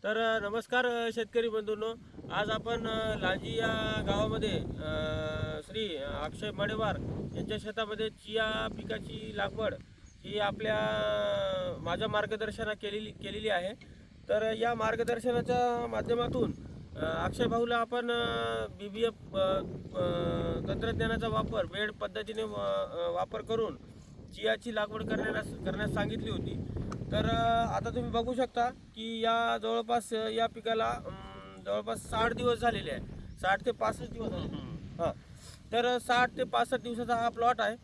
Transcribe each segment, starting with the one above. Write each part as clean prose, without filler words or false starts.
तर नमस्कार शेतकरी बंधूंनो. आज आपण लांजी या गावामध्ये श्री अक्षय मडेवार यांच्या शेतामध्ये चिया पिकाची लागवड ही आपल्या माझ्या मार्गदर्शनात केलेली आहे. तर या मार्गदर्शनाच्या माध्यमातून अक्षय भाऊला आपण BBF तंत्रज्ञानाचा वापर बेड पद्धतीने वापर करून चियाची लागवड करण्यास सांगितली होती. तर आता तुम्ही बघू शकता की या जवळपास या पिकाला जवळपास 60 दिवस झालेले आहे. 60 ते 65 दिवस झाले. हां, तर 60 ते 65 दिवसाचा हा प्लॉट आहे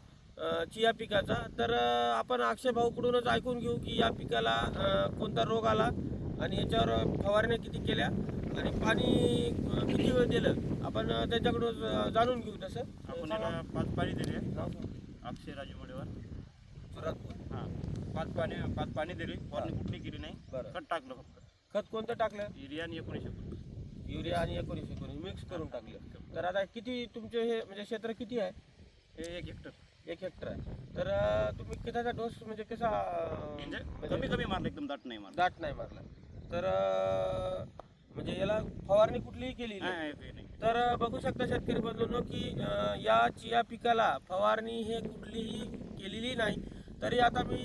चिया पिकाचा. तर आपण अक्षय भाऊकडूनच ऐकून घेऊ की या पिकाला कोणता रोग आला आणि याच्यावर फवारण्या किती केल्या आणि पाणी किती वेळ दिलं आपण त्याच्याकडून जाणून घेऊ. तसं आपण याला 5 पाणी दिले. नाव अक्षय राजू मडेवार. सुरुवात. हां, 5 पाणी दिले. फवारणी कुठली केली नाही. बरं. खत टाकलं फक्त. खत कोणतं टाकलं? युरिया आणि 19 युरिया आणि 19 मिक्स करून टाकलं. तर आता किती तुमचे हे म्हणजे क्षेत्र किती आहे? हे 1 हेक्टर. 1 हेक्टर आहे. तर तुम्ही कितीचा डोस म्हणजे कसा म्हणजे कमी मारलं, एकदम दाट नाही मारलं. दाट नाही मारला. तर म्हणजे याला फवारणी कुठलीही केली नाही. नाही, ते नाही. तर बघू शकता शेतकरी बंधूंनो की या चिया पिकाला फवारणी हे कुठलीही केलेली नाही. तरी आता मी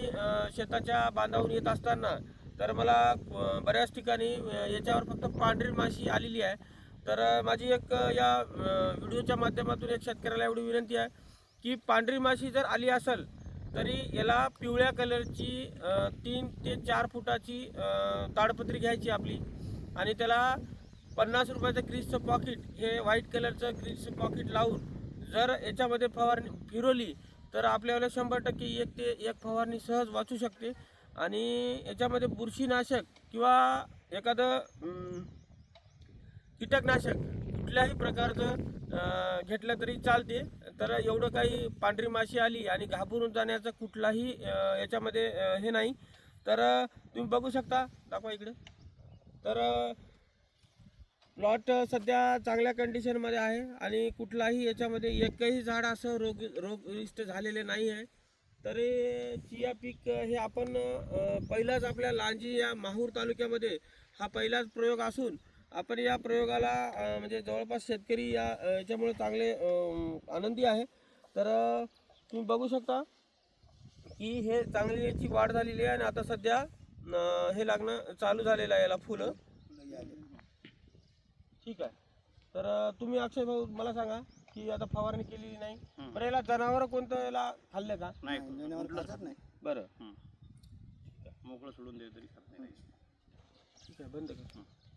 शेताच्या बांधावून येत असताना तर मला बऱ्याच ठिकाणी याच्यावर फक्त पांढरी माशी आलेली आहे. तर माझी एक या व्हिडिओच्या माध्यमातून एक शेतकऱ्याला एवढी विनंती आहे की पांढरी माशी जर आली असेल तरी याला पिवळ्या कलरची 3 ते 4 फुटाची ताडपत्री घ्यायची आपली आणि त्याला 50 रुपयाचं ग्रीसचं पॉकेट हे व्हाईट कलरचं ग्रीसचं पॉकेट लावून जर याच्यामध्ये फवारणी फिरवली तर आपल्याला 100% एक फवारणी सहज वाचू शकते. आणि याच्यामध्ये बुरशीनाशक किंवा एखादं कीटकनाशक कुठल्याही प्रकारचं घेतलं तरी चालते. तर एवढं काही पांढरी माशी आली आणि घाबरून जाण्याचं कुठलाही याच्यामध्ये हे नाही. तर तुम्ही बघू शकता, दाखवा इकडे. तर प्लॉट सध्या चांगल्या कंडिशनमध्ये आहे आणि कुठलाही याच्यामध्ये एकही झाड असं रोगविष्ट झालेले नाही आहे. तरी चिया पीक हे आपण पहिलाच आपल्या लांजी या माहूर तालुक्यामध्ये हा पहिलाच प्रयोग असून आपण या प्रयोगाला म्हणजे जवळपास शेतकरी याच्यामुळे चांगले आनंदी आहे. तर तुम्ही बघू शकता की हे चांगली याची वाढ झालेली आहे आणि आता सध्या हे लागणं चालू झालेलं आहे, याला फुलं. ठीक आहे. तर तुम्ही अक्षय भाऊ मला सांगा की आता फवारणी केलेली नाही. बरं, याला जनावर कोणतं याला खाल्ले का? नाही, कुठलंच खात नाही. बरं, मोकळं सोडून दिलं तरी खात नाही. ठीक आहे, बंद कर.